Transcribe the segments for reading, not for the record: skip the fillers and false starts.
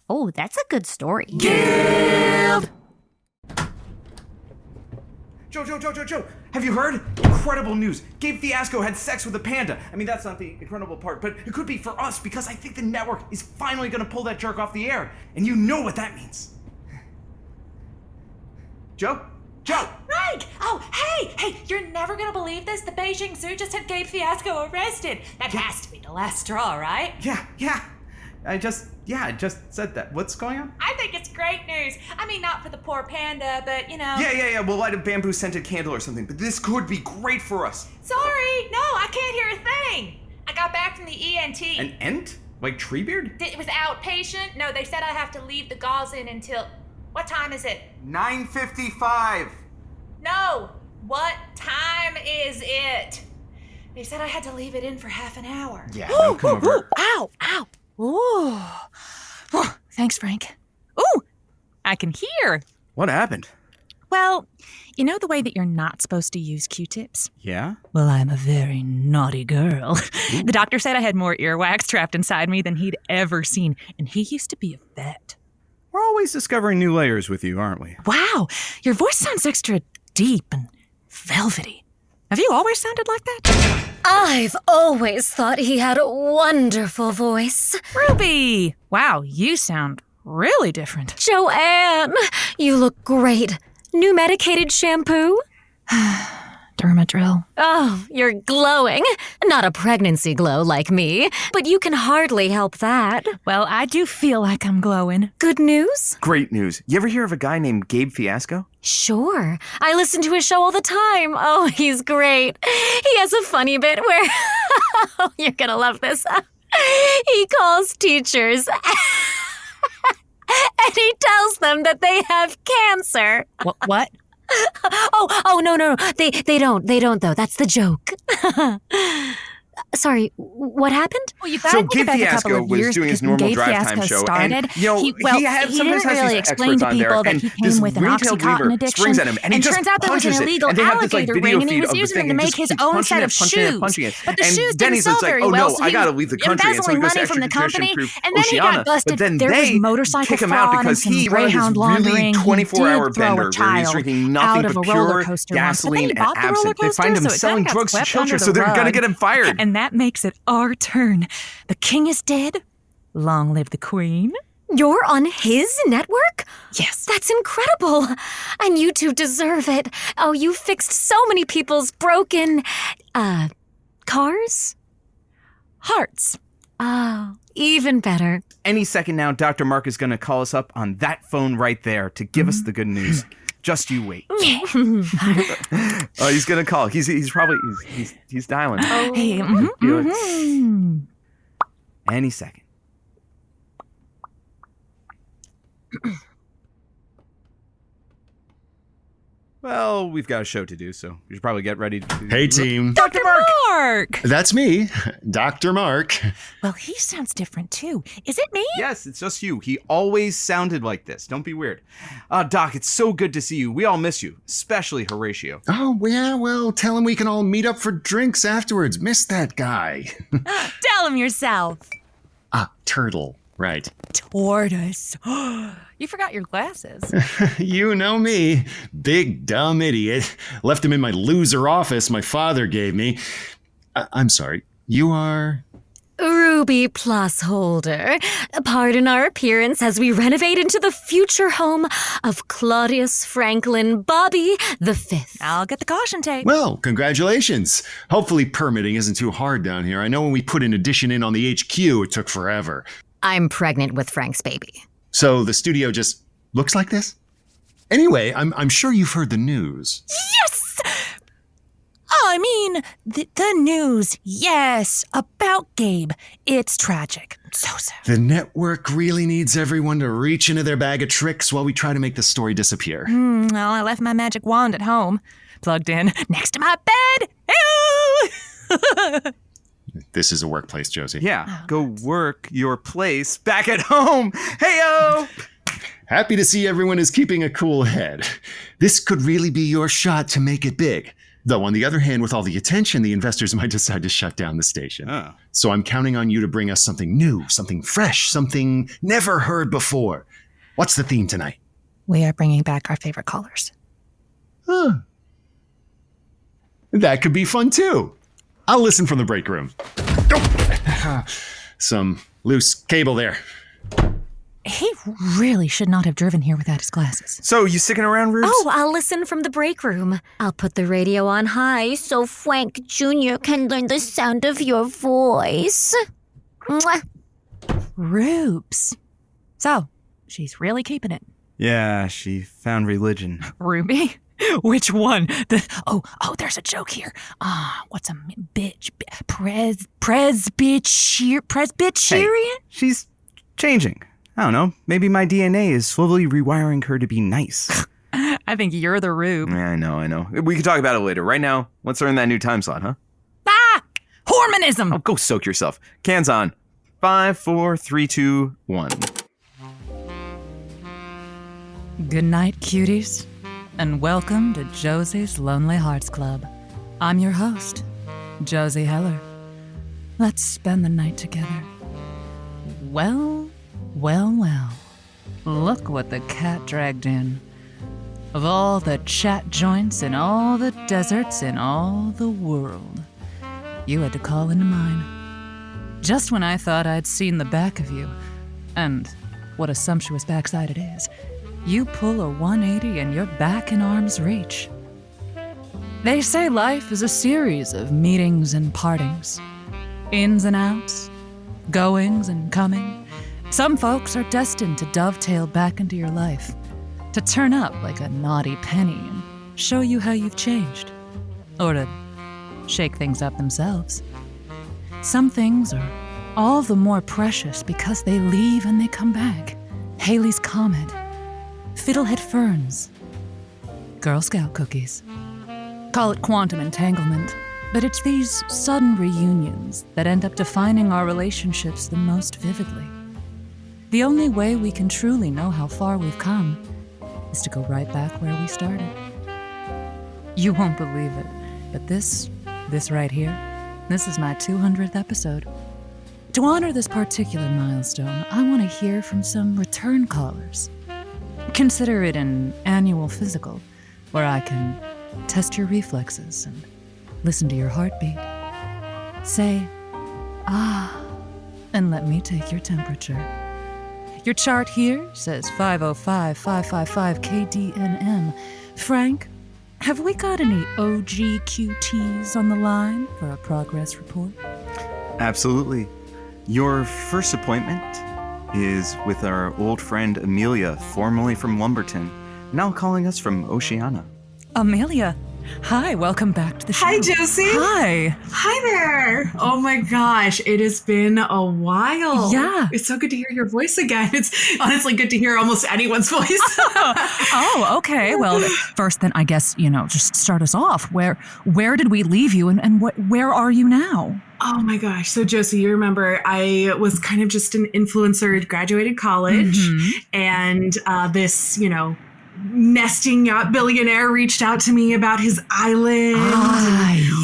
Oh, that's a good story. Guild! Joe, have you heard? Incredible news. Gabe Fiasco had sex with a panda. I mean, that's not the incredible part, but it could be for us because I think the network is finally gonna pull that jerk off the air. And you know what that means. Joe? Frank! Oh, hey, you're never gonna believe this. The Beijing Zoo just had Gabe Fiasco arrested. That has to be the last straw, right? Yeah. I just said that. What's going on? I think it's great news. I mean, not for the poor panda, but, you know. Yeah. We'll light a bamboo-scented candle or something, but this could be great for us. Sorry, no, I can't hear a thing. I got back from the ENT. An ent? Like Treebeard? It was outpatient. No, they said I have to leave the gauze in until... What time is it? 9:55. No, what time is it? They said I had to leave it in for half an hour. Yeah, no, come over. Ow. Ooh. Oh, thanks, Frank. Ooh, I can hear. What happened? Well, you know the way that you're not supposed to use Q-tips? Yeah? Well, I'm a very naughty girl. The doctor said I had more earwax trapped inside me than he'd ever seen, and he used to be a vet. We're always discovering new layers with you, aren't we? Wow, your voice sounds extra deep and velvety. Have you always sounded like that? I've always thought he had a wonderful voice. Ruby! Wow, you sound really different. Joanne, you look great. New medicated shampoo? Dermadrill. Oh, you're glowing. Not a pregnancy glow like me, but you can hardly help that. Well, I do feel like I'm glowing. Good news? Great news. You ever hear of a guy named Gabe Fiasco? Sure. I listen to his show all the time. Oh, he's great. He has a funny bit where... Oh, you're gonna love this. He calls teachers... and he tells them that they have cancer. What? Oh, no. They don't though. That's the joke. Sorry, what happened? Well, you So Gabe Fiasco was doing his normal drive time show, started, and he sometimes has really these explain experts to on there, people that and he this came with an retail Oxycontin lever addiction, springs at him, and he just turns out there was punches an it, illegal and they have this like alligator video ring, and he feed was of the using thing, them to and make his just own punching set it, of punching it, shoes. punching it. But the And shoes then didn't he's sell just like, very oh well, no, so I he gotta leave the country, and so he embezzling goes to money from the company, extradition-proof and then he Oceania, got busted. but then There was they motorcycle kick him out fraud because and he some runs this Greyhound really laundering. 24-hour He did throw a bender where he's child drinking out nothing of a but roller pure coaster once. But then he gasoline and bought the roller absinthe. They find coaster, him so it selling kinda got drugs to swept children, under so the they're gonna rug. get him fired. And that makes it our turn. The king is dead. Long live the queen. You're on his network? Yes. That's incredible. And you two deserve it. Oh, you fixed so many people's broken, cars? Hearts. Oh, even better. Any second now, Dr. Mark is going to call us up on that phone right there to give us the good news. Just you wait. Oh, he's going to call. He's probably dialing. Hey, Feel it. Any second. Well, we've got a show to do, so we should probably get ready to... Hey, team. Dr. Mark! That's me, Dr. Mark. Well, he sounds different, too. Is it me? Yes, it's just you. He always sounded like this. Don't be weird. Doc, it's so good to see you. We all miss you, especially Horatio. Oh, yeah, well, tell him we can all meet up for drinks afterwards. Miss that guy. Tell him yourself. Turtle, right. Tortoise. You forgot your glasses. You know me. Big, dumb idiot. Left him in my loser office my father gave me. I'm sorry. You are... Ruby Plus Holder. Pardon our appearance as we renovate into the future home of Claudius Franklin Bobby V. I'll get the caution tape. Well, congratulations. Hopefully permitting isn't too hard down here. I know when we put an addition in on the HQ, it took forever. I'm pregnant with Frank's baby. So the studio just looks like this? Anyway, I'm sure you've heard the news. Yes! I mean, the news, yes, about Gabe. It's tragic. So sad. The network really needs everyone to reach into their bag of tricks while we try to make the story disappear. Well, I left my magic wand at home, plugged in next to my bed. Hey-oh! This is a workplace, Josie. Yeah, go work your place back at home. Hey-o! Happy to see everyone is keeping a cool head. This could really be your shot to make it big. Though, on the other hand, with all the attention, the investors might decide to shut down the station. Oh. So I'm counting on you to bring us something new, something fresh, something never heard before. What's the theme tonight? We are bringing back our favorite callers. Huh. That could be fun, too. I'll listen from the break room. Some loose cable there. He really should not have driven here without his glasses. So, you sticking around, Rubes? Oh, I'll listen from the break room. I'll put the radio on high so Frank Jr. can learn the sound of your voice. Mwah. Rubes. So, she's really keeping it. Yeah, she found religion. Ruby? Which one? There's a joke here. What's a bitch? Presbyterian? She's changing. I don't know. Maybe my DNA is slowly rewiring her to be nice. I think you're the Rube. Yeah, I know. We can talk about it later. Right now, let's learn that new time slot, huh? Hormonism! Oh, go soak yourself. Cans on. 5, 4, 3, 2, 1. Good night, cuties, and welcome to Josie's Lonely Hearts Club. I'm your host, Josie Heller. Let's spend the night together. Well. Look what the cat dragged in. Of all the chat joints in all the deserts in all the world, you had to call into mine. Just when I thought I'd seen the back of you, and what a sumptuous backside it is, you pull a 180 and you're back in arm's reach. They say life is a series of meetings and partings, ins and outs, goings and coming. Some folks are destined to dovetail back into your life, to turn up like a naughty penny and show you how you've changed, or to shake things up themselves. Some things are all the more precious because they leave and they come back. Halley's Comet, Fiddlehead Ferns, Girl Scout cookies. Call it quantum entanglement, but it's these sudden reunions that end up defining our relationships the most vividly. The only way we can truly know how far we've come is to go right back where we started. You won't believe it, but this right here, this is my 200th episode. To honor this particular milestone, I want to hear from some return callers. Consider it an annual physical where I can test your reflexes and listen to your heartbeat. Say, and let me take your temperature. Your chart here says 505-555 KDNM. Frank, have we got any OGQTs on the line for a progress report? Absolutely. Your first appointment is with our old friend Amelia, formerly from Lumberton, now calling us from Oceana. Amelia, hi, welcome back to the show. Hi, Josie. Hi. Hi there. Oh my gosh, it has been a while. Yeah. It's so good to hear your voice again. It's honestly good to hear almost anyone's voice. Oh, okay. Well, first then I guess, just start us off. Where did we leave you and where are you now? Oh my gosh. So Josie, you remember I was kind of just an influencer at graduated college and this, nesting yacht billionaire reached out to me about his island.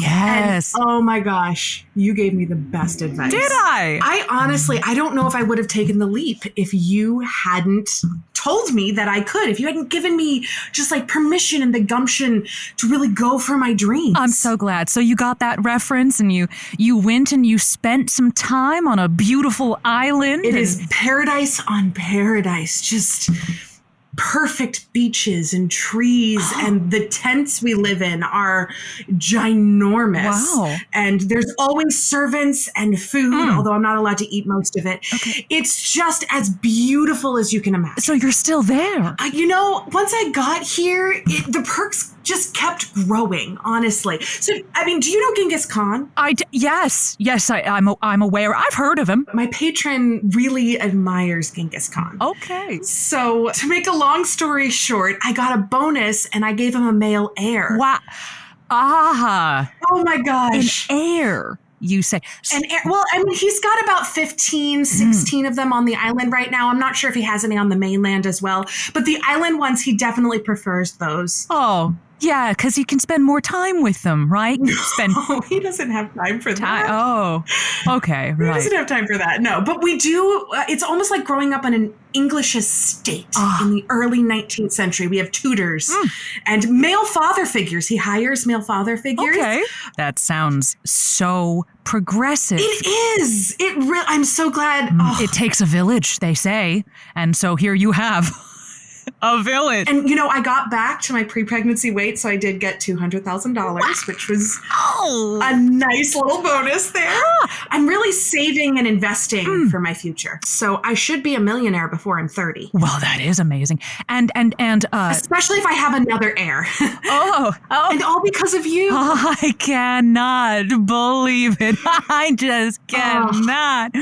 Yes. And, oh my gosh, you gave me the best advice. Did I? I don't know if I would have taken the leap if you hadn't told me that I could, if you hadn't given me just like permission and the gumption to really go for my dreams. I'm so glad. So you got that reference and you went and you spent some time on a beautiful island. It is paradise on paradise. Just perfect beaches and trees, and the tents we live in are ginormous. Wow. And there's always servants and food, although I'm not allowed to eat most of it. Okay. It's just as beautiful as you can imagine. So you're still there. Once I got here, the perks just kept growing, honestly. So, do you know Genghis Khan? Yes, I'm aware. I've heard of him. My patron really admires Genghis Khan. Okay. So, to make a long story short, I got a bonus and I gave him a male heir. Wow. Oh my gosh. An heir, you say. An heir. Well, he's got about 15, 16 of them on the island right now. I'm not sure if he has any on the mainland as well. But the island ones, he definitely prefers those. Oh, Yeah, because he can spend more time with them, right? Spend Oh, he doesn't have time for time. that. Oh, okay, He right. doesn't have time for that. No, but we do. It's almost like growing up on an English estate in the early 19th century. We have tutors and male father figures. He hires male father figures. Okay. That sounds so progressive. It is. I'm so glad. It takes a village, they say. And so here you have a village. And, I got back to my pre-pregnancy weight, so I did get $200,000, which was a nice little bonus there. I'm really saving and investing for my future. So I should be a millionaire before I'm 30. Well, that is amazing. And Especially if I have another heir. oh. And all because of you. I cannot believe it. I just cannot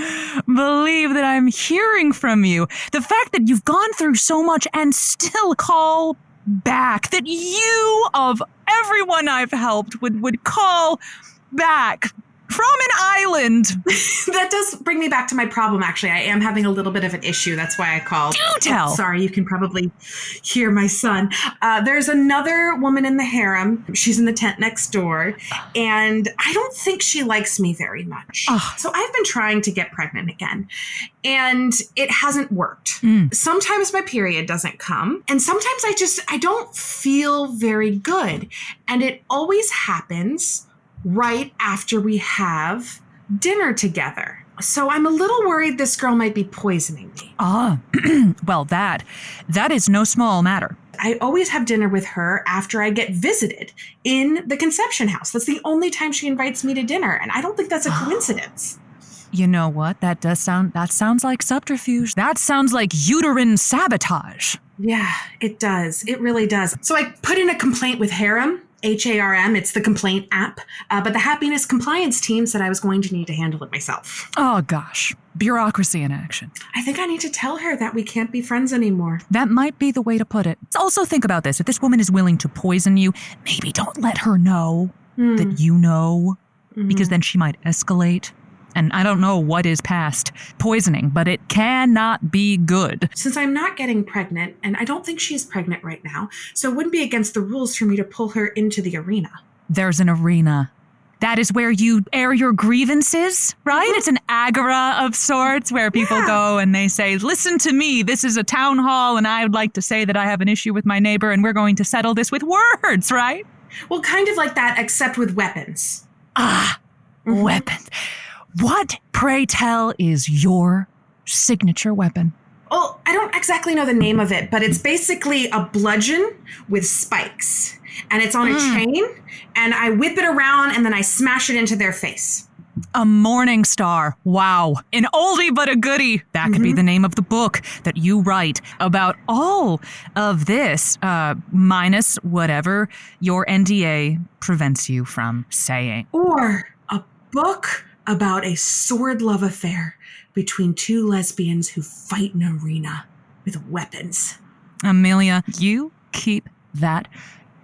believe that I'm hearing from you. The fact that you've gone through so much and still call back, that you, of everyone I've helped, would call back from an island. That does bring me back to my problem, actually. I am having a little bit of an issue. That's why I called. Do tell. Sorry, you can probably hear my son. There's another woman in the harem. She's in the tent next door. And I don't think she likes me very much. So I've been trying to get pregnant again. And it hasn't worked. Sometimes my period doesn't come. And sometimes I don't feel very good. And it always happens right after we have dinner together. So I'm a little worried this girl might be poisoning me. Well, that is no small matter. I always have dinner with her after I get visited in the conception house. That's the only time she invites me to dinner, and I don't think that's a coincidence. You know what? That sounds like subterfuge. That sounds like uterine sabotage. Yeah, it does. It really does. So I put in a complaint with Harem. HARM, it's the complaint app. But the happiness compliance team said I was going to need to handle it myself. Oh, gosh. Bureaucracy in action. I think I need to tell her that we can't be friends anymore. That might be the way to put it. Also think about this. If this woman is willing to poison you, maybe don't let her know that you know, because then she might escalate. And I don't know what is past poisoning, but it cannot be good. Since I'm not getting pregnant, and I don't think she's pregnant right now, so it wouldn't be against the rules for me to pull her into the arena. There's an arena. That is where you air your grievances, right? It's an agora of sorts where people go and they say, listen to me, this is a town hall, and I would like to say that I have an issue with my neighbor, and we're going to settle this with words, right? Well, kind of like that, except with weapons. Weapons. What, pray tell, is your signature weapon? Well, I don't exactly know the name of it, but it's basically a bludgeon with spikes. And it's on a chain, and I whip it around, and then I smash it into their face. A morning star. Wow. An oldie but a goodie. That could be the name of the book that you write about all of this, minus whatever your NDA prevents you from saying. Or a book about a sword love affair between two lesbians who fight in an arena with weapons. Amelia, you keep that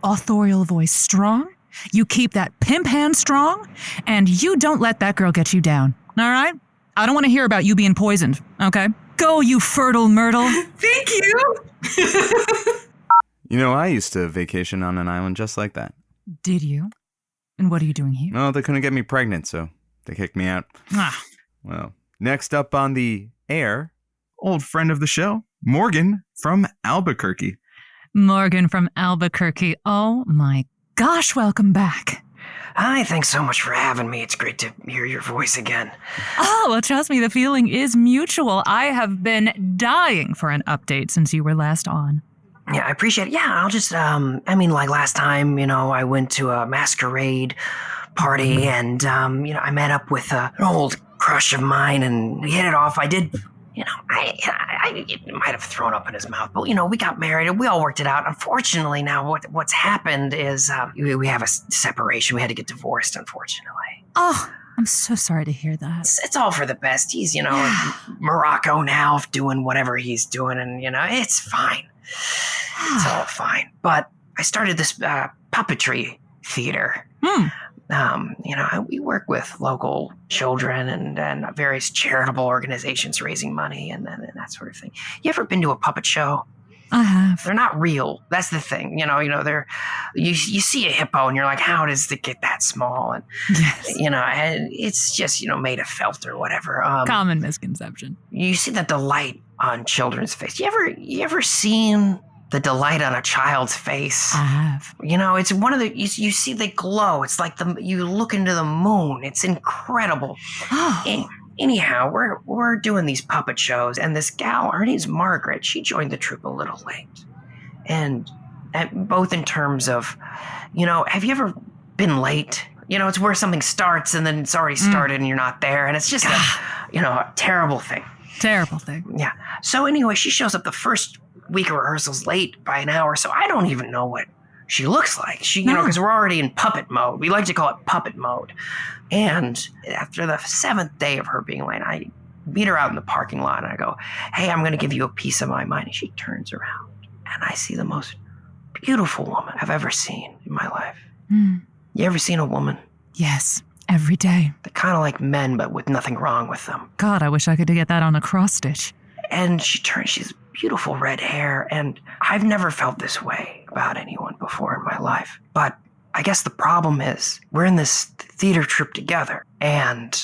authorial voice strong, you keep that pimp hand strong, and you don't let that girl get you down, all right? I don't want to hear about you being poisoned, okay? Go, you fertile myrtle. Thank you! I used to vacation on an island just like that. Did you? And what are you doing here? No, they couldn't get me pregnant, so they kicked me out. Well, next up on the air, Old friend of the show, Morgan from Albuquerque. Morgan from Albuquerque. Oh my gosh, welcome back. Hi, thanks so much for having me. It's great to hear your voice again. Oh, well, trust me, the feeling is mutual. I have been dying for an update since you were last on. Yeah, I appreciate it. Yeah, I'll just, like last time, I went to a masquerade party and, I met up with an old crush of mine and we hit it off. I did, I might have thrown up in his mouth, but, we got married and we all worked it out. Unfortunately, now what's happened is we have a separation. We had to get divorced, unfortunately. Oh, I'm so sorry to hear that. It's all for the best. He's, in Morocco now doing whatever he's doing and, it's fine. It's all fine. But I started this puppetry theater. We work with local children and various charitable organizations raising money and that sort of thing. You ever been to a puppet show? I have. They're not real. That's the thing. They're you see a hippo and you're like, how does it get that small? And Yes. and it's just made of felt or whatever. Common misconception. You see the delight on children's face. You ever seen the delight on a child's face? I have. It's one of the you see the glow. It's like you look into the moon. It's incredible. Oh. Anyhow, we're doing these puppet shows, and this gal, her name's Margaret. She joined the troupe a little late, and both in terms of, have you ever been late? It's where something starts and then it's already started and you're not there, and it's just a terrible thing. Terrible thing. Yeah. So anyway, she shows up the first week of rehearsals late by an hour, so I don't even know what she looks like. Because we're already in puppet mode. We like to call it puppet mode. And after the 7th day of her being late, I meet her out in the parking lot and I go, hey, I'm going to give you a piece of my mind. And she turns around and I see the most beautiful woman I've ever seen in my life. You ever seen a woman? Yes, every day. They're kind of like men, but with nothing wrong with them. God, I wish I could get that on a cross stitch. And she's beautiful red hair, and I've never felt this way about anyone before in my life. But I guess the problem is we're in this theater troupe together, and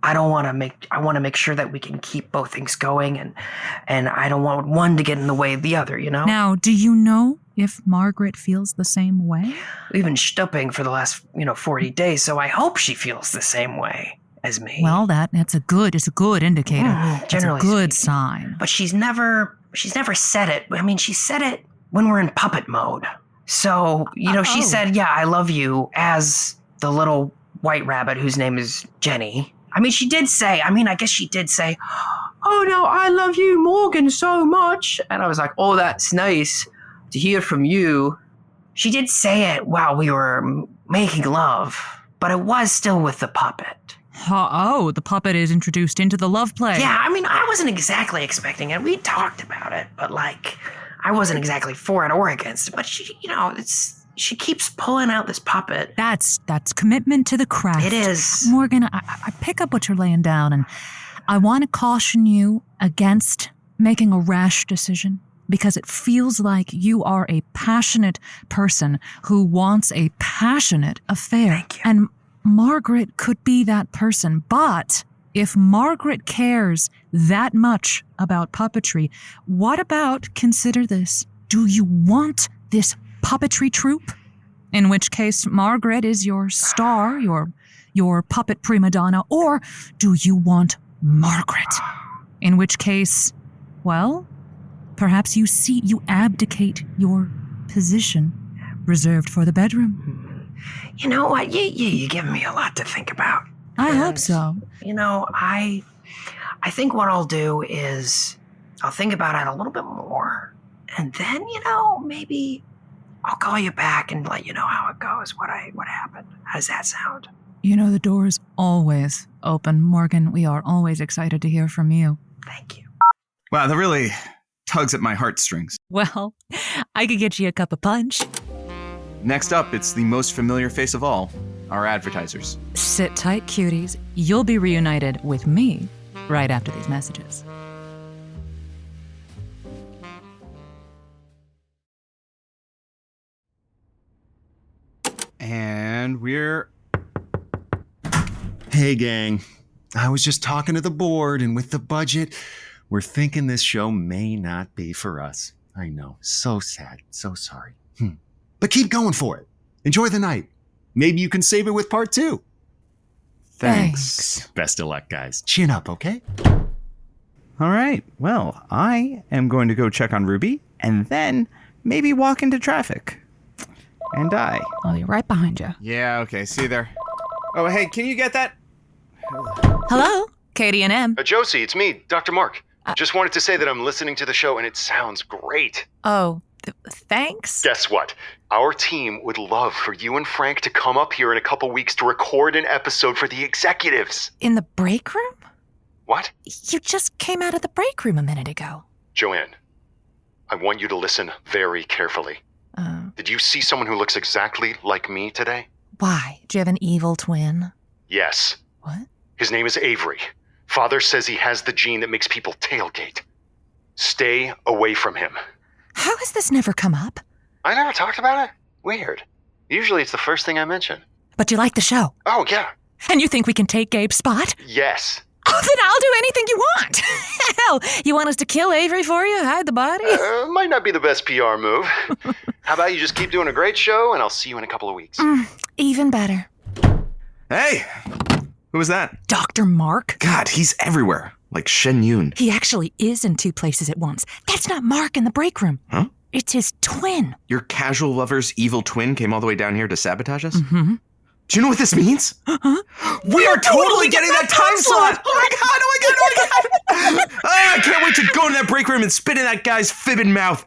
I want to make sure that we can keep both things going, and I don't want one to get in the way of the other, Now, do you know if Margaret feels the same way? We've been stooping for the last, 40 days, so I hope she feels the same way as me. Well, it's a good indicator. It's a Generally good speaking. sign. But she's never said it. I mean, she said it when we're in puppet mode. So, she said, yeah, I love you, as the little white rabbit whose name is Jenny. I mean, I guess she did say, oh no, I love you, Morgan, so much. And I was like, oh, that's nice to hear from you. She did say it while we were making love, but it was still with the puppet. Oh, the puppet is introduced into the love play. Yeah, I mean, I wasn't exactly expecting it. We talked about it, but I wasn't exactly for it or against it. But she keeps pulling out this puppet. That's commitment to the craft. It is. Morgan, I pick up what you're laying down, and I want to caution you against making a rash decision, because it feels like you are a passionate person who wants a passionate affair. Thank you. And Margaret could be that person, but if Margaret cares that much about puppetry, what about, consider this, do you want this puppetry troupe? In which case Margaret is your star, your puppet prima donna, or do you want Margaret? In which case, well, perhaps you abdicate your position reserved for the bedroom. You know what? You give me a lot to think about. I hope so. I think what I'll do is I'll think about it a little bit more, and then, maybe I'll call you back and let you know how it goes, what happened. How does that sound? The door is always open, Morgan. We are always excited to hear from you. Thank you. Wow, that really tugs at my heartstrings. Well, I could get you a cup of punch. Next up, it's the most familiar face of all, our advertisers. Sit tight, cuties. You'll be reunited with me right after these messages. And we're... Hey, gang. I was just talking to the board, and with the budget, we're thinking this show may not be for us. I know. So sad. So sorry. But keep going for it. Enjoy the night. Maybe you can save it with part 2. Thanks. Best of luck, guys. Chin up, okay? All right. Well, I am going to go check on Ruby and then maybe walk into traffic. And I'll be right behind you. Yeah, okay. See you there. Oh, hey, can you get that? Hello, Katie and M. Josie, it's me, Dr. Mark. Just wanted to say that I'm listening to the show and it sounds great. Oh, thanks. Guess what? Our team would love for you and Frank to come up here in a couple weeks to record an episode for the executives. In the break room? What? You just came out of the break room a minute ago. Joanne, I want you to listen very carefully. Did you see someone who looks exactly like me today? Why? Do you have an evil twin? Yes. What? His name is Avery. Father says he has the gene that makes people tailgate. Stay away from him. How How has this never come up? I never talked about it? Weird. Usually it's the first thing I mention. But you like the show. Oh, yeah. And you think we can take Gabe's spot? Yes. Oh, then I'll do anything you want. Hell, you want us to kill Avery for you? Hide the body? Might not be the best PR move. How about you just keep doing a great show, and I'll see you in a couple of weeks. Even better. Hey! Who was that? Dr. Mark? God, he's everywhere. Like Shen Yun. He actually is in 2 places at once. That's not Mark in the break room. Huh? It's his twin. Your casual lover's evil twin came all the way down here to sabotage us? Mm-hmm. Do you know what this means? We are totally getting that time slot! Oh my god! I can't wait to go in that break room and spit in that guy's fibbing mouth.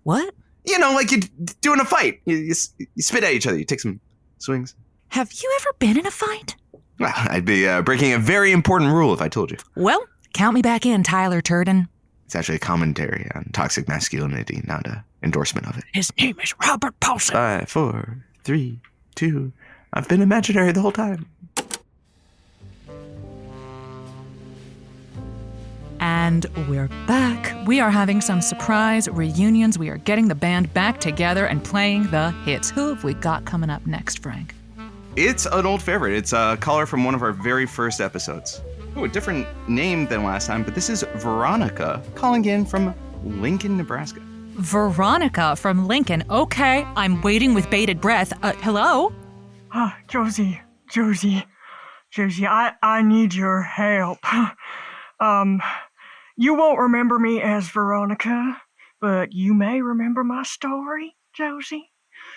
What? You know, like you do in a fight. You spit at each other. You take some swings. Have you ever been in a fight? Well, I'd be breaking a very important rule if I told you. Well, count me back in, Tyler Turden. It's actually a commentary on toxic masculinity, not an endorsement of it. His name is Robert Paulson. 5, 4, 3, 2. I've been imaginary the whole time. And we're back. We are having some surprise reunions. We are getting the band back together and playing the hits. Who have we got coming up next, Frank? It's an old favorite. It's a caller from one of our very first episodes. Oh, a different name than last time, but this is Veronica calling in from Lincoln, Nebraska. Veronica from Lincoln. Okay, I'm waiting with bated breath. Hello? Josie, I need your help. You won't remember me as Veronica, but you may remember my story, Josie.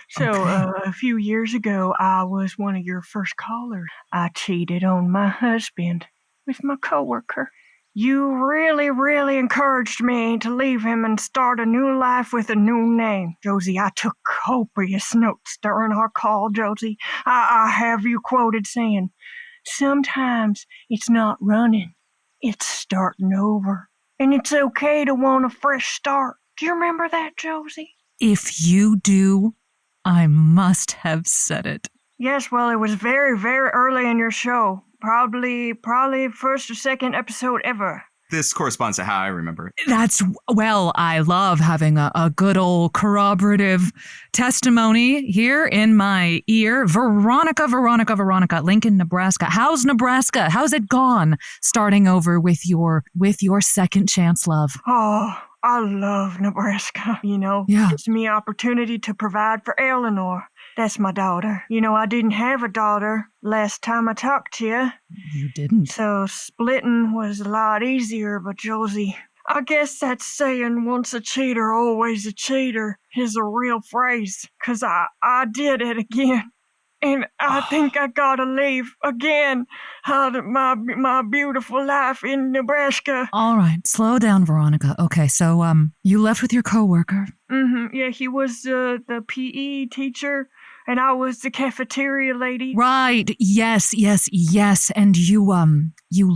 So, a few years ago, I was one of your first callers. I cheated on my husband with my coworker. You really encouraged me to leave him and start a new life with a new name. Josie, I took copious notes during our call, Josie. I have you quoted saying, sometimes it's not running, it's starting over. And it's okay to want a fresh start. Do you remember that, Josie? If you do, I must have said it. Yes, well, it was very early in your show. Probably first or second episode ever. This corresponds to how I remember it. I love having a good old corroborative testimony here in my ear. Veronica, Lincoln, Nebraska. How's Nebraska? How's it gone? Starting over with your second chance love. Oh, I love Nebraska, Yeah. Gives me opportunity to provide for Eleanor. That's my daughter. I didn't have a daughter last time I talked to you. You didn't. So splitting was a lot easier, but Josie, I guess that saying, once a cheater, always a cheater, is a real phrase. 'Cause I did it again. And I think I gotta leave again out of my beautiful life in Nebraska. All right, slow down, Veronica. Okay, so you left with your coworker. Mm-hmm. Yeah, he was the PE teacher, and I was the cafeteria lady. Right. Yes. And you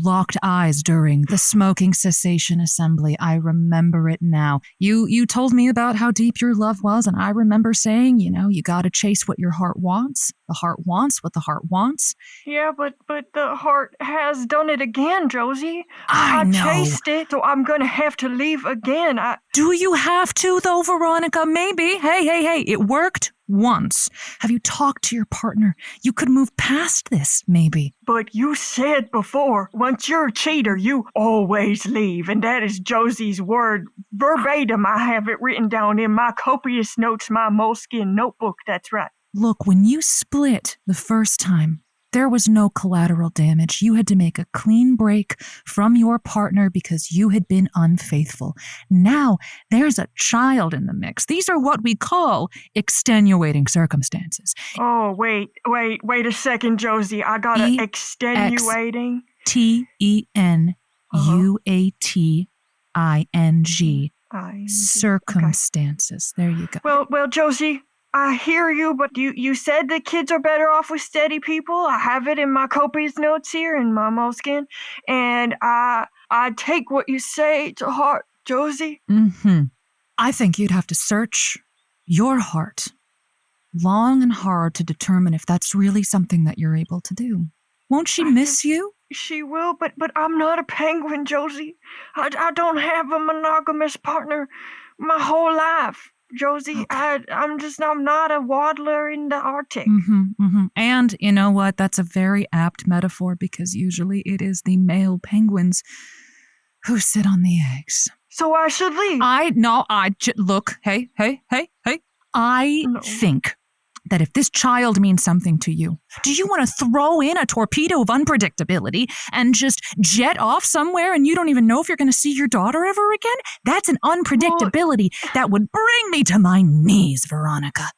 locked eyes during the smoking cessation assembly. I remember it now. You told me about how deep your love was, and I remember saying, you gotta chase what your heart wants. The heart wants what the heart wants. Yeah, but the heart has done it again, Josie. I know. Chased it, so I'm gonna have to leave again. Do you have to, though, Veronica? Maybe. Hey, it worked once. Have you talked to your partner? You could move past this, maybe. But you said before, once you're a cheater, you always leave. And that is Josie's word. Verbatim, I have it written down in my copious notes, my moleskin notebook. That's right. Look, when you split the first time, there was no collateral damage. You had to make a clean break from your partner because you had been unfaithful. Now, there's a child in the mix. These are what we call extenuating circumstances. Oh, wait a second, Josie. I got an extenuating. TENUATING. Circumstances. Okay. There you go. Well, Josie, I hear you, but you said that kids are better off with steady people. I have it in my copious notes here in my moleskin, and I take what you say to heart, Josie. Mm-hmm. I think you'd have to search your heart long and hard to determine if that's really something that you're able to do. Won't she miss you? She will, but I'm not a penguin, Josie. I don't have a monogamous partner. my whole life. Josie, Okay. I'm not a waddler in the Arctic. And you know what? That's a very apt metaphor because usually it is the male penguins who sit on the eggs. So I should leave. Look, hey. I No. think that if this child means something to you, do you want to throw in a torpedo of unpredictability and just jet off somewhere and you don't even know if you're going to see your daughter ever again? That's an unpredictability that would bring me to my knees, Veronica.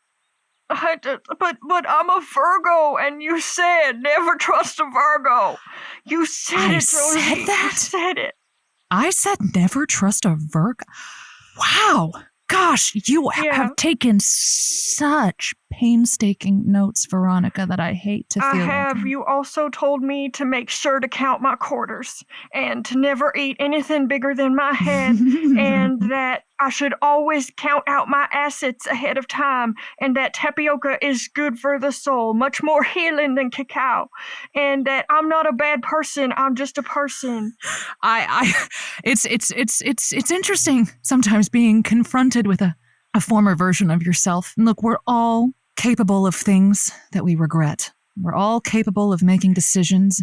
But I'm a Virgo, and you said never trust a Virgo. You said I it, Josie. said that? You said it. I said never trust a Virgo. Wow. Gosh, you Yeah. have taken such painstaking notes, Veronica, that I hate to feel I like have. I'm- You also told me to make sure to count my quarters and to never eat anything bigger than my head, and that I should always count out my assets ahead of time, and that tapioca is good for the soul, much more healing than cacao, and that I'm not a bad person. I'm just a person. It's interesting sometimes being confronted with a former version of yourself. And look, we're all capable of things that we regret. We're all capable of making decisions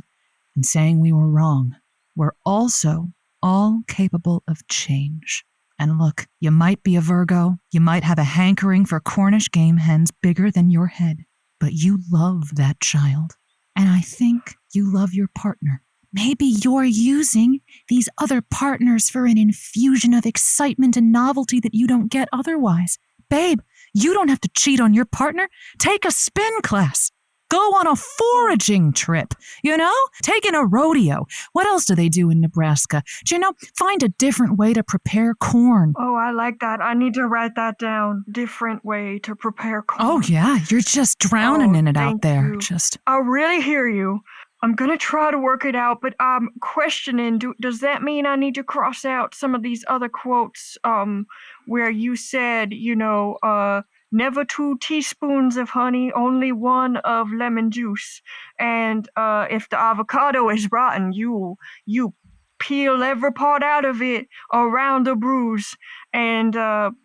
and saying we were wrong. We're also all capable of change. And look, you might be a Virgo, you might have a hankering for Cornish game hens bigger than your head, but you love that child. And I think you love your partner. Maybe you're using these other partners for an infusion of excitement and novelty that you don't get otherwise. Babe, you don't have to cheat on your partner. Take a spin class. Go on a foraging trip, taking a rodeo. What else do they do in Nebraska? Find a different way to prepare corn. Oh, I like that. I need to write that down. Different way to prepare corn. Oh, yeah, you're just drowning in it out thank there. you. Just I really hear you. I'm going to try to work it out, but I'm questioning, does that mean I need to cross out some of these other quotes where you said, never 2 teaspoons of honey, only 1 of lemon juice. And if the avocado is rotten, you peel every part out of it around the bruise. And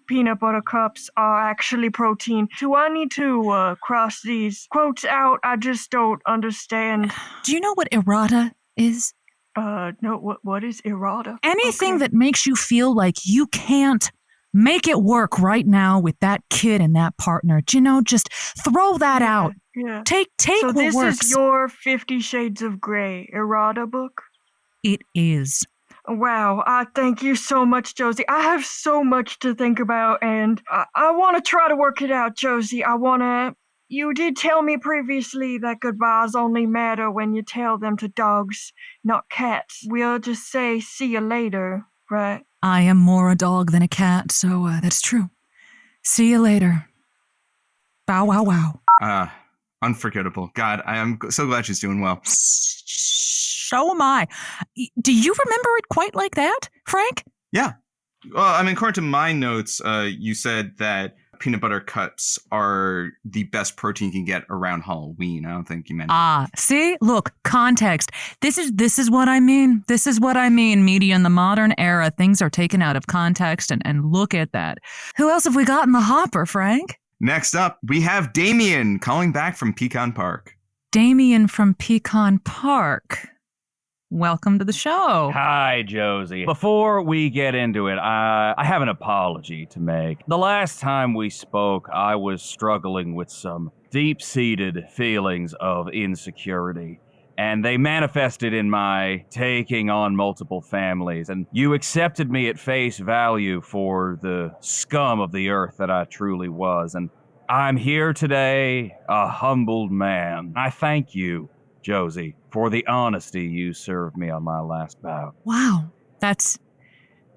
peanut butter cups are actually protein. Do I need to cross these quotes out? I just don't understand. do you know what errata is? No, what is errata? Anything Okay. that makes you feel like you can't make it work right now with that kid and that partner. Just throw that out. Yeah. Take So what this works. is your 50 Shades of Grey errata book? It is. Wow, I thank you so much, Josie. I have so much to think about, and I want to try to work it out, Josie. You did tell me previously that goodbyes only matter when you tell them to dogs, not cats. We'll just say, see you later, right? I am more a dog than a cat, so that's true. See you later. Bow, wow, wow. Unforgettable. God, I am so glad she's doing well. So am I. Do you remember it quite like that, Frank? Yeah. Well, according to my notes, you said that peanut butter cups are the best protein you can get around Halloween. I don't think you meant See? Look, context. This is what I mean. This is what I mean. Media in the modern era, things are taken out of context, and look at that. Who else have we got in the hopper, Frank? Next up, we have Damien calling back from Pecan Park. Damien from Pecan Park. Welcome to the show. Hi, Josie. Before we get into it, I have an apology to make. The last time we spoke, I was struggling with some deep-seated feelings of insecurity, and they manifested in my taking on multiple families, and you accepted me at face value for the scum of the earth that I truly was, and I'm here today, a humbled man. I thank you, Josie, for the honesty you served me on my last bout. Wow, that's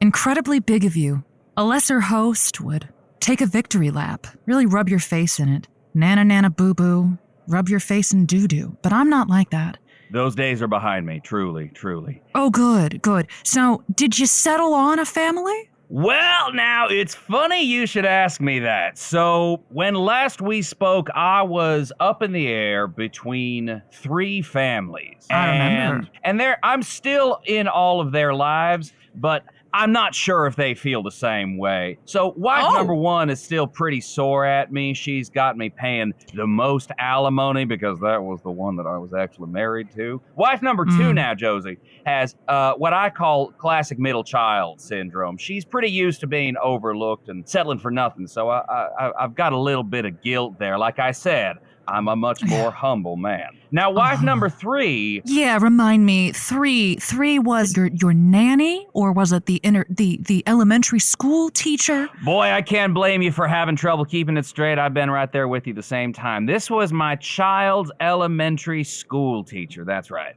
incredibly big of you. A lesser host would take a victory lap, really rub your face in it. Nana, nana, boo-boo, rub your face in doo-doo. But I'm not like that. Those days are behind me, truly, truly. Oh, good, good. So, did you settle on a family? Well, now, it's funny you should ask me that. So, when last we spoke, I was up in the air between 3 families. I remember. And I'm still in all of their lives, but I'm not sure if they feel the same way. So wife number one is still pretty sore at me. She's got me paying the most alimony because that was the one that I was actually married to. Wife number two now, Josie, has what I call classic middle child syndrome. She's pretty used to being overlooked and settling for nothing. So I've got a little bit of guilt there. Like I said, I'm a much more humble man. Now, wife number three. Yeah, remind me. Three was your nanny, or was it the elementary school teacher? Boy, I can't blame you for having trouble keeping it straight. I've been right there with you the same time. This was my child's elementary school teacher. That's right.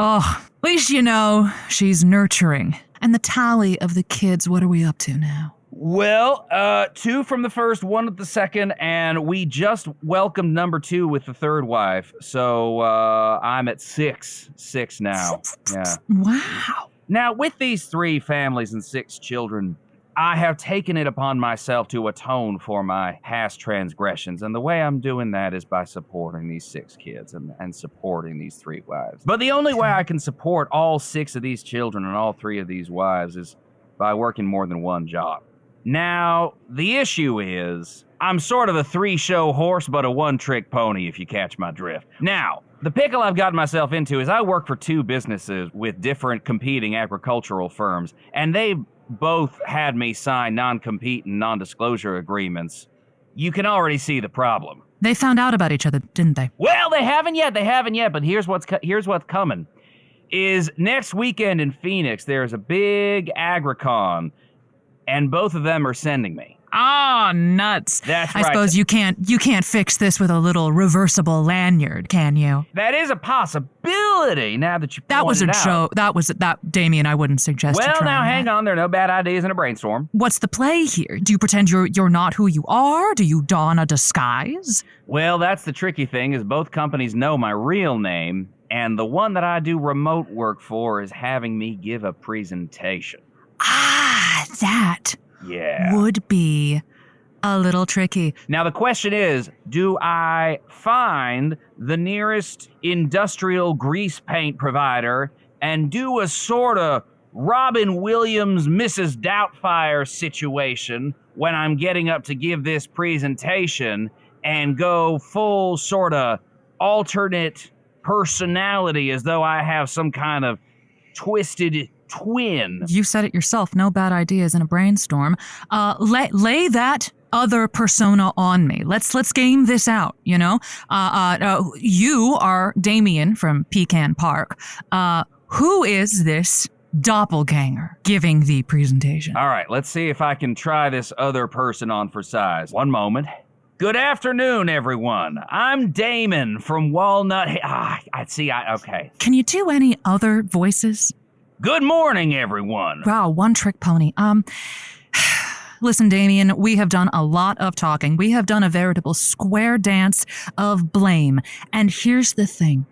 Oh, at least you know she's nurturing. And the tally of the kids, what are we up to now? Well, 2 from the first, 1 at the second, and we just welcomed number 2 with the third wife. So I'm at 6 now. Yeah. Wow. Now, with these 3 families and 6 children, I have taken it upon myself to atone for my past transgressions, and the way I'm doing that is by supporting these 6 kids and supporting these 3 wives. But the only way I can support all 6 of these children and all 3 of these wives is by working more than one job. Now, the issue is, I'm sort of a 3-show horse, but a 1-trick pony, if you catch my drift. Now, the pickle I've gotten myself into is I work for 2 businesses with different competing agricultural firms, and they both had me sign non-compete and non-disclosure agreements. You can already see the problem. They found out about each other, didn't they? Well, they haven't yet, but here's what's coming. Is next weekend in Phoenix, there's a big agricon, and both of them are sending me. Ah, nuts. That's I right. suppose you can't fix this with a little reversible lanyard, can you? That is a possibility now that you That was a pointed out. joke. That Damien, I wouldn't suggest you Well, try now that. hang on, there are no bad ideas in a brainstorm. What's the play here? Do you pretend you're not who you are? Do you don a disguise? Well, that's the tricky thing, is both companies know my real name, and the one that I do remote work for is having me give a presentation. Ah, that Yeah. would be a little tricky. Now, the question is, do I find the nearest industrial grease paint provider and do a sort of Robin Williams, Mrs. Doubtfire situation when I'm getting up to give this presentation and go full sort of alternate personality as though I have some kind of twisted twin? You said it yourself. No bad ideas in a brainstorm. Lay that other persona on me. Let's game this out. You know, you are Damien from Pecan Park. Who is this doppelganger giving the presentation? All right, let's see if I can try this other person on for size. One moment. Good afternoon, everyone. I'm Damon from Walnut. Okay. Can you do any other voices? Good morning, everyone. Wow, 1-trick pony. Listen, Damien, we have done a lot of talking. We have done a veritable square dance of blame. And here's the thing.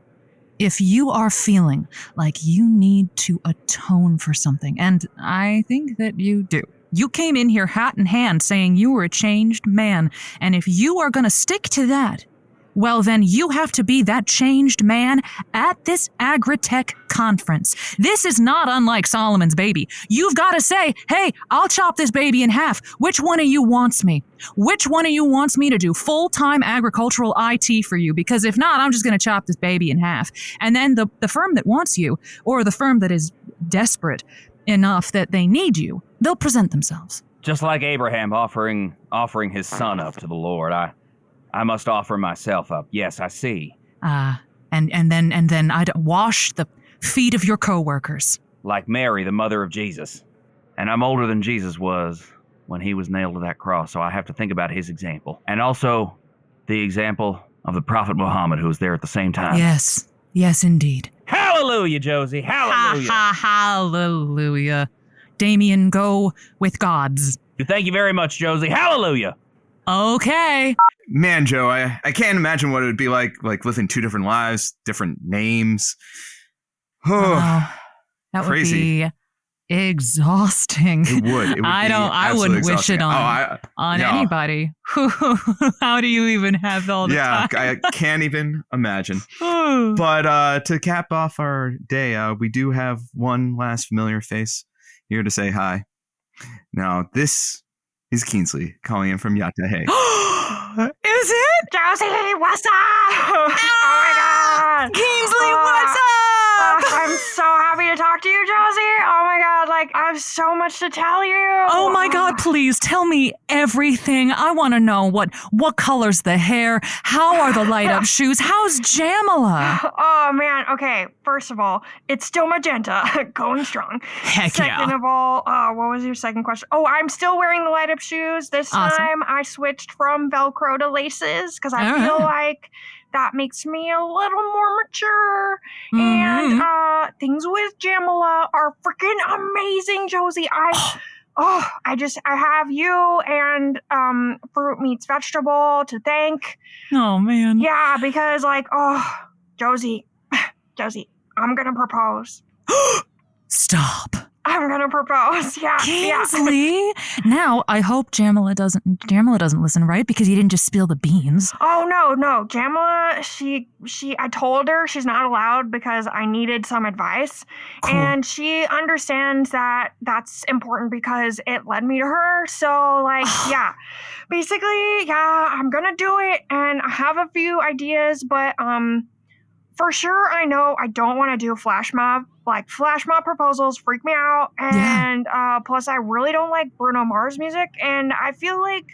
If you are feeling like you need to atone for something, and I think that you do, you came in here hat in hand saying you were a changed man. And if you are going to stick to that, well, then you have to be that changed man at this Agritech conference. This is not unlike Solomon's baby. You've got to say, hey, I'll chop this baby in half. Which one of you wants me? Which one of you wants me to do full-time agricultural IT for you? Because if not, I'm just going to chop this baby in half. And then the firm that wants you, or the firm that is desperate enough that they need you, they'll present themselves. Just like Abraham offering his son up to the Lord, I must offer myself up. Yes, I see. And then I'd wash the feet of your coworkers. Like Mary, the mother of Jesus. And I'm older than Jesus was when he was nailed to that cross, so I have to think about his example. And also the example of the Prophet Muhammad, who was there at the same time. Yes, indeed. Hallelujah, Josie, hallelujah. Hallelujah. Damien, go with gods. Thank you very much, Josie, hallelujah. Okay. Man, Joe, I can't imagine what it would be like living 2 different lives, different names. That crazy. would be exhausting. It would. I wouldn't wish it on anybody. How do you even have all the time? I can't even imagine. But to cap off our day, we do have one last familiar face here to say hi. Now, this is Kingsley calling in from Yatta. Hey. Is it? Josie, what's up? Oh my God. Kingsley, what's up? I'm so happy to talk to you, Josie. Oh my God, like I have so much to tell you. Oh my God, please tell me everything. I want to know what color's the hair, how are the light up shoes, how's Jamila? Oh man, okay. First of all, it's still magenta, going strong. Heck Second yeah. of all, what was your second question? Oh, I'm still wearing the light up shoes. This Awesome. time I switched from Velcro to laces because I All feel right. like that makes me a little more mature. Mhm. And things with Jamila are freaking amazing, Josie. I have you and Fruit Meets Vegetable to thank. Oh man. Yeah, because Josie, I'm gonna propose. Stop. I'm gonna propose. Yeah. Kingsley. Now I hope Jamila doesn't listen, right? Because you didn't just spill the beans. Oh no. Jamila, I told her she's not allowed because I needed some advice. Cool. And she understands that that's important because it led me to her. So yeah. Basically, yeah, I'm gonna do it and I have a few ideas, but for sure I know I don't want to do a flash mob. Like flash mob proposals freak me out, and plus I really don't like Bruno Mars music, and I feel like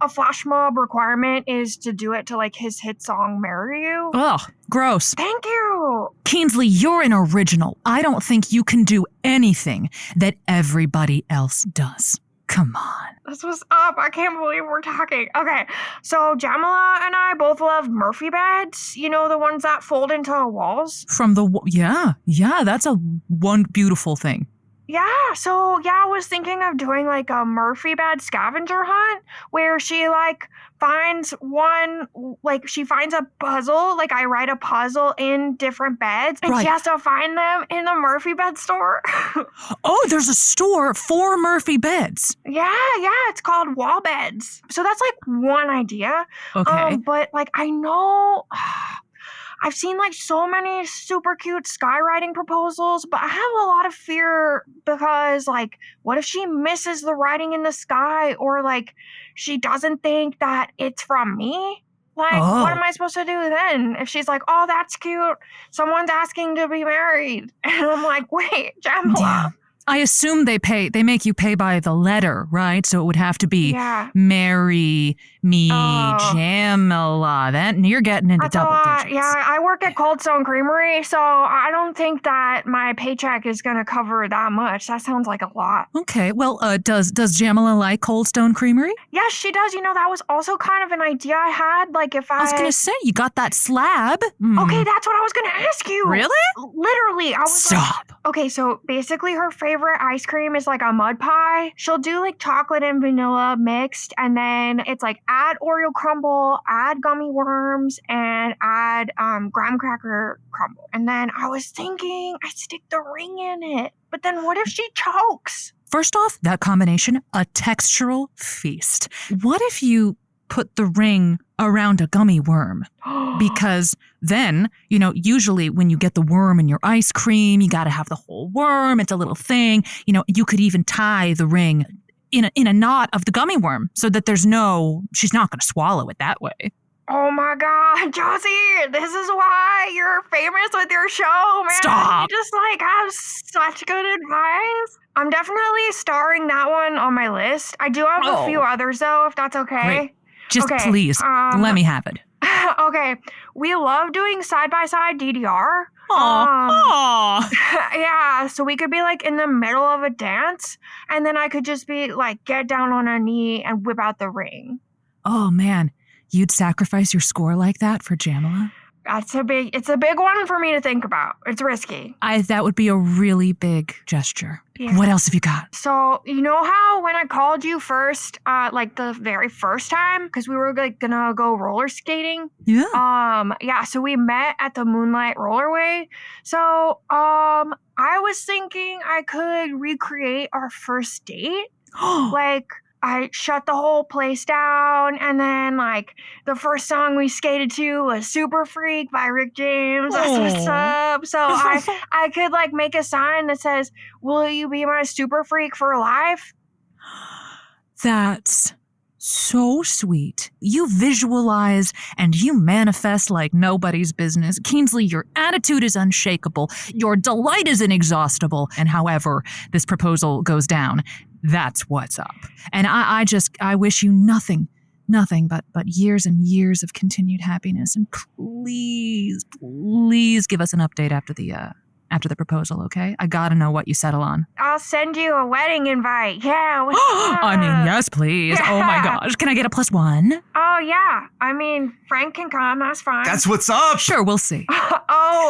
a flash mob requirement is to do it to like his hit song "Marry You." Ugh, gross. Thank you. Kingsley, you're an original. I don't think you can do anything that everybody else does. Come on. This was up. I can't believe we're talking. Okay, so Jamila and I both love Murphy beds. You know, the ones that fold into walls? From the yeah, that's a one beautiful thing. Yeah, so I was thinking of doing like a Murphy bed scavenger hunt where she finds a puzzle, like I write a puzzle in different beds and Right. she has to find them in the Murphy bed store. Oh, there's a store for Murphy beds. Yeah, it's called Wall Beds. So that's one idea. Okay. But I know I've seen so many super cute skywriting proposals, but I have a lot of fear because what if she misses the writing in the sky or she doesn't think that it's from me? What am I supposed to do then? If she's like, oh, that's cute. Someone's asking to be married. And I'm like, wait, Jamila. Yeah. I assume they make you pay by the letter, right? So it would have to be Yeah. marry me, Oh. Jamila. That you're getting into That's a double lot. digits. Yeah, I work at Cold Stone Creamery, so I don't think that my paycheck is going to cover that much. That sounds like a lot. Okay. Well, does Jamila like Cold Stone Creamery? Yes, she does. That was also kind of an idea I had. If I was gonna say you got that slab. Okay, that's what I was going to ask you. Really? Literally. I was Stop. Okay, so basically her favorite ice cream is a mud pie. She'll do chocolate and vanilla mixed, and then it's add Oreo crumble, add gummy worms, and add graham cracker crumble. And then I was thinking I stick the ring in it. But then what if she chokes? First off, that combination, a textural feast. What if you put the ring around a gummy worm? Because then, usually when you get the worm in your ice cream, you got to have the whole worm. It's a little thing. You could even tie the ring in a knot of the gummy worm so that she's not going to swallow it that way. Oh my God, Josie, this is why you're famous with your show, man. Stop. You just have such good advice. I'm definitely starring that one on my list. I do have a few others though, if that's okay. Great. Just Okay, please, let me have it. Okay, we love doing side-by-side DDR. Aw. Yeah, so we could be in the middle of a dance, and then I could just be get down on a knee and whip out the ring. Oh, man. You'd sacrifice your score like that for Jamila? It's a big one for me to think about. It's risky. That would be a really big gesture. Yeah. What else have you got? So, you know how when I called you first, the very first time, because we were gonna go roller skating? Yeah. So we met at the Moonlight Rollerway. So, I was thinking I could recreate our first date. I shut the whole place down, and then, like, the first song we skated to was Super Freak by Rick James. That's what's up. So I could, like, make a sign that says, "Will you be my super freak for life?" That's so sweet. You visualize and you manifest like nobody's business. Kingsley, your attitude is unshakable. Your delight is inexhaustible. And however this proposal goes down, that's what's up. And I wish you nothing but years and years of continued happiness. And please give us an update after the proposal, okay? I gotta know what you settle on. I'll send you a wedding invite. Yeah. What's up? I mean, yes, please. Yeah. Oh my gosh. Can I get a +1? Oh, yeah. I mean, Frank can come. That's fine. That's what's up. Sure, we'll see. Oh.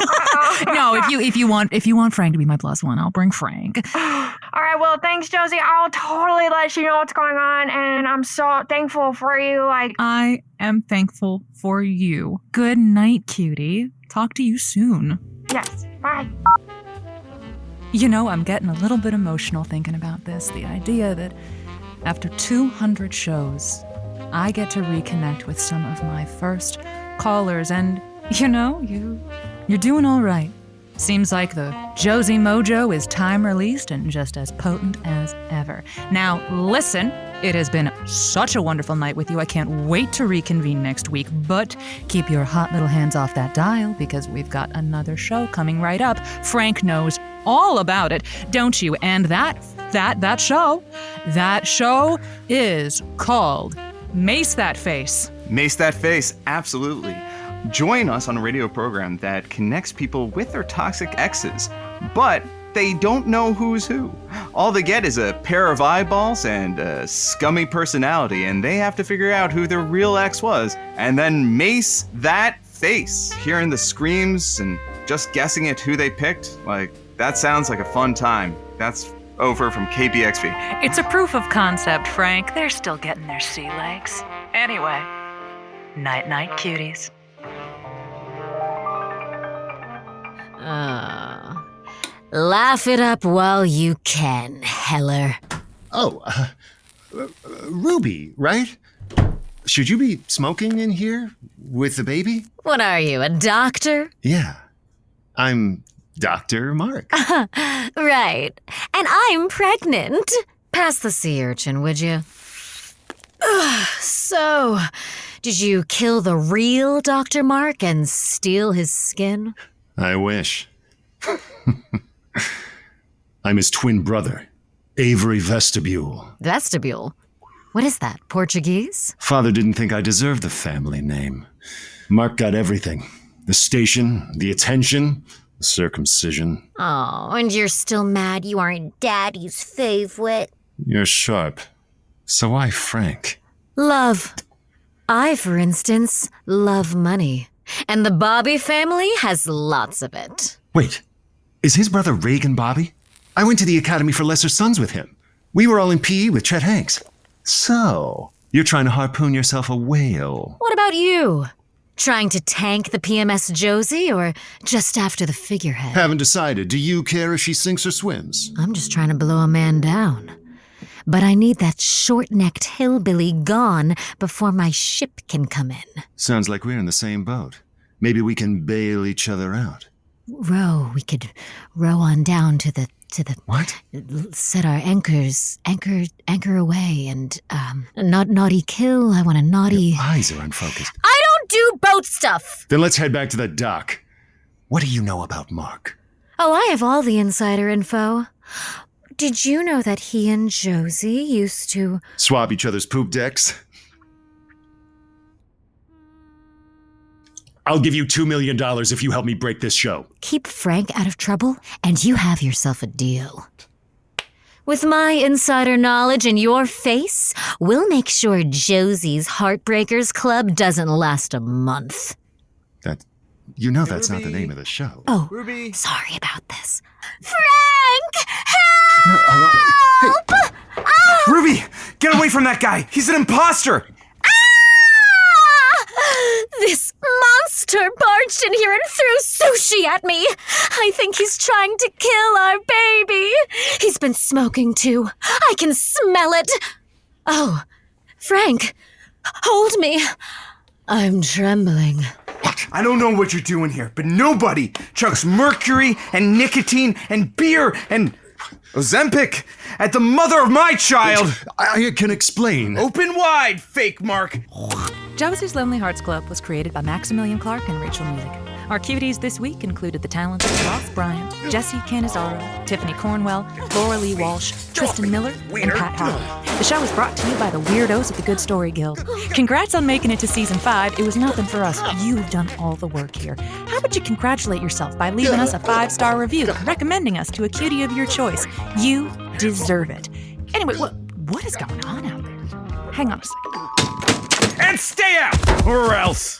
No, if you want Frank to be my +1, I'll bring Frank. All right, well, thanks, Josie. I'll totally let you know what's going on, and I'm so thankful for you. Like, I am thankful for you. Good night, cutie. Talk to you soon. yes, bye. You know, I'm getting a little bit emotional thinking about this. The idea that after 200 shows, I get to reconnect with some of my first callers, and you know, you're doing all right. Seems like the Josie mojo is time released and just as potent as ever. Now, listen, it has been such a wonderful night with you. I can't wait to reconvene next week, but keep your hot little hands off that dial because we've got another show coming right up. Frank knows all about it, don't you? And that show is called Mace That Face. Mace That Face, absolutely. Join us on a radio program that connects people with their toxic exes, but they don't know who's who. All they get is a pair of eyeballs and a scummy personality, and they have to figure out who their real ex was, and then mace that face. Hearing the screams and just guessing at who they picked, like, that sounds like a fun time. That's over from KBXV. It's a proof of concept, Frank. They're still getting their sea legs. Anyway, night-night, cuties. Laugh it up while you can, Heller. Oh, Ruby, right? Should you be smoking in here with the baby? What are you, a doctor? Yeah, I'm Dr. Mark. Right. And I'm pregnant. Pass the sea urchin, would you? So, did you kill the real Dr. Mark and steal his skin? I wish. I'm his twin brother, Avery Vestibule. Vestibule? What is that, Portuguese? Father didn't think I deserved the family name. Mark got everything. The station, the attention, the circumcision. Oh, and you're still mad you aren't Daddy's favorite? You're sharp. So why Frank? Love. I, for instance, love money. And the Bobby family has lots of it. Wait, is his brother Reagan Bobby? I went to the Academy for Lesser Sons with him. We were all in PE with Chet Hanks. So, you're trying to harpoon yourself a whale. What about you? Trying to tank the PMS Josie or just after the figurehead? Haven't decided. Do you care if she sinks or swims? I'm just trying to blow a man down. But I need that short-necked hillbilly gone before my ship can come in. Sounds like we're in the same boat. Maybe we can bail each other out. We could row on down to the What? Set our anchor away and not naughty kill. I want a naughty. Your eyes are unfocused. I don't do boat stuff. Then let's head back to the dock. What do you know about Mark? Oh, I have all the insider info. Did you know that he and Josie used to Swap each other's poop decks? I'll give you $2 million if you help me break this show. keep Frank out of trouble, and you have yourself a deal. With my insider knowledge and your face, we'll make sure Josie's Heartbreakers Club doesn't last a month. You know that's not the name of the show. Oh, Ruby. sorry about this. Frank! Help! No, Hey. Ruby, get away from that guy. He's an imposter. This monster barged in here and threw sushi at me. I think he's trying to kill our baby. He's been smoking too. I can smell it. Oh, Frank, hold me. I'm trembling. I don't know what you're doing here, but nobody chucks mercury and nicotine and beer and Ozempic at the mother of my child. I can explain. Open wide, fake Mark. Josie's Lonely Hearts Club was created by Maximilian Clark and Rachel Music. Our cuties this week included the talents of Ross Bryant, Jessie Cannizzaro, Tiffany Cornwell, Lee Walsh, Tristin Miller, and Pat Harvey. The show was brought to you by the Weirdos at the Good Story Guild. Congrats on making it to season 5. It was nothing for us. You've done all the work here. How about you congratulate yourself by leaving us a 5-star review, recommending us to a cutie of your choice? You deserve it. Anyway, what is going on out there? Hang on a second. And stay out, or else.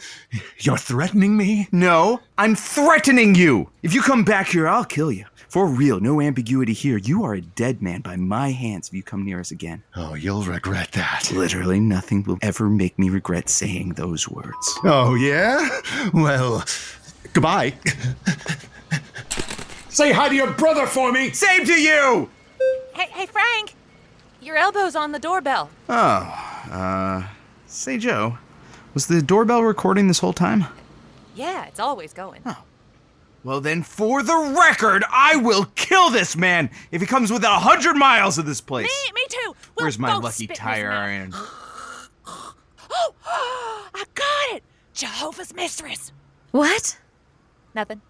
You're threatening me? No, I'm threatening you. If you come back here, I'll kill you. For real, no ambiguity here. You are a dead man by my hands if you come near us again. Oh, you'll regret that. Literally nothing will ever make me regret saying those words. Oh, yeah? Well, goodbye. Say hi to your brother for me! Same to you! Hey, Frank! Your elbow's on the doorbell. Say, Joe, was the doorbell recording this whole time? Yeah, it's always going. Oh. Well then, for the record, I will kill this man if he comes within 100 miles of this place. Me too! We'll Where's my both lucky spit in his tire mouth. iron? Oh, I got it! Jehovah's Mistress. What? Nothing.